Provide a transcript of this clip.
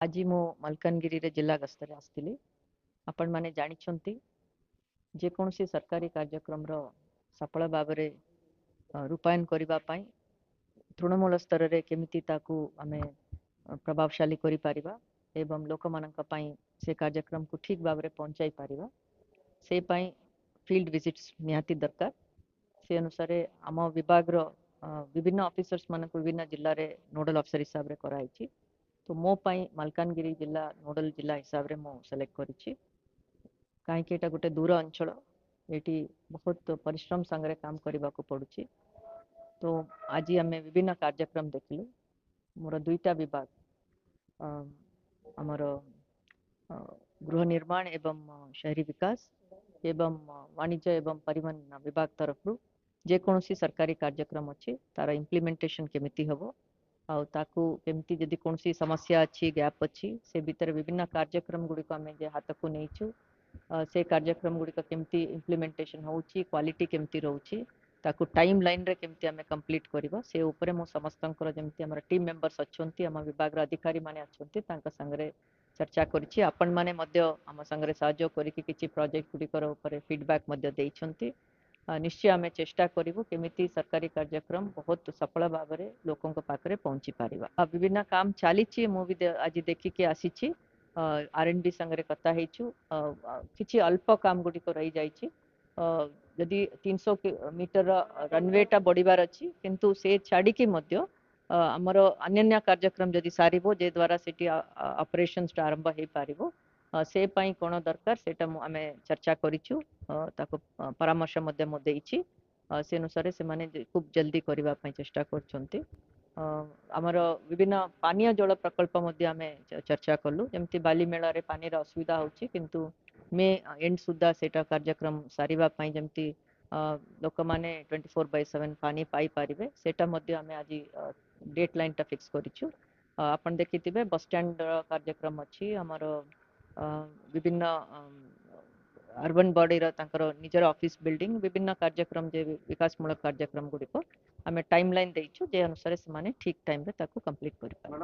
आज मु मलकानगिरी रे जिला गस्तरे आसଥିଲି। आपण माने जानिछंती जे कोनसी सरकारी कार्यक्रम रो सफल भाबरे रूपायन करिबा पई तृणमूल स्तर रे केमिति ताकू आमे प्रभावशाली करि पारिबा एवं लोक मानक पई से कार्यक्रम को ठीक भाबरे पहुंचाई पारिबा से पई फील्ड विजिट्स निहाती दरकार। से अनुसार आम विभाग रो विभिन्न ऑफिसर्स मानक विभिन्न जिल्ला रे नोडल ऑफिसर हिसाब रे कराइछि। तो मो पई मलकानगिरी जिला नोडल जिला हिसाब रे मो सेलेक्ट करिछि। काहे कि एटा गोटे दूर अंचल एटी बहुत परिश्रम संगे काम करबा को पड़ुछि। तो आज आमे विभिन्न कार्यक्रम देखिलु। मोर दुईटा विभाग हमर गृह निर्माण एवं शहरी विकास एवं वाणिज्य एवं परिवहन विभाग तरफ जे कोनसी सरकारी कार्यक्रम अछि तार इम्प्लीमेंटेशन केमिति हबो आउ ताकू केमिति जदि कोनसी समस्या अछि गैप अछि से भीतर विभिन्न कार्यक्रम गुडी को आमे जे हाथ को नेइछु से कार्यक्रम गुडी का केमिति इम्प्लीमेंटेशन होउछि क्वालिटी केमिति रहउछि ताकू टाइम लाइन रे केमिति आमे कंप्लीट करबा से ऊपर मो समस्तंकर जेमिति हमर टीम मेंबर्स अछंती हम विभाग रा अधिकारी माने अछंती तांका संगरे चर्चा करिछि। आपण माने मध्य हम संगरे सहयोग करिकि किछि प्रोजेक्ट गुडी कर ऊपर फीडबैक मध्य देइछंती। निश्चय आमे चेष्टा करिवु केमिति सरकारी कार्यक्रम बहुत सफल भाबरे लोकन को पाखरे पहुंची पारिबा। विभिन्न काम चालिछि मु भी आज देखि के आसीछि। आरएनडी संगरे कथा हेछु किछि अल्प काम गुडी को रहि जाइछि। यदि 300 मीटर रनवे टा बढ़िबार अछि किंतु से छाडी के मध्य हमर अन्य कार्यक्रम यदि सारिबो जे द्वारा सिटी ऑपरेशंस आरंभ हे पारिबो से पई कोन दरकार सेटा आमे चर्चा करिछु ताको परामर्श मध्य मो देइछि। से अनुसार से माने खूब जल्दी करबा पई चेष्टा करछंती। हमर विभिन्न पानीय जल प्रकल्प मध्य आमे चर्चा कलु जेमति बाली मेला रे पानी रा असुविधा होछि किंतु मे एंड सुद्धा सेटा कार्यक्रम सारिबा पई जेमति लोक माने 24/7 पानी पाई पारिबे सेटा मध्य आमे आज डेट लाइन टा फिक्स करिछु। आपण देखिथिबे बस स्टैंड कार्यक्रम अछि हमर विभिन्न अर्बन बॉडी रा तांकर निजर ऑफिस बिल्डिंग विभिन्न कार्यक्रम जे विकासमूलक कार्यक्रम गुडी को आमे टाइमलाइन देइछु जे अनुसार से माने ठीक टाइम रे ताको कंप्लीट करि पारिबे।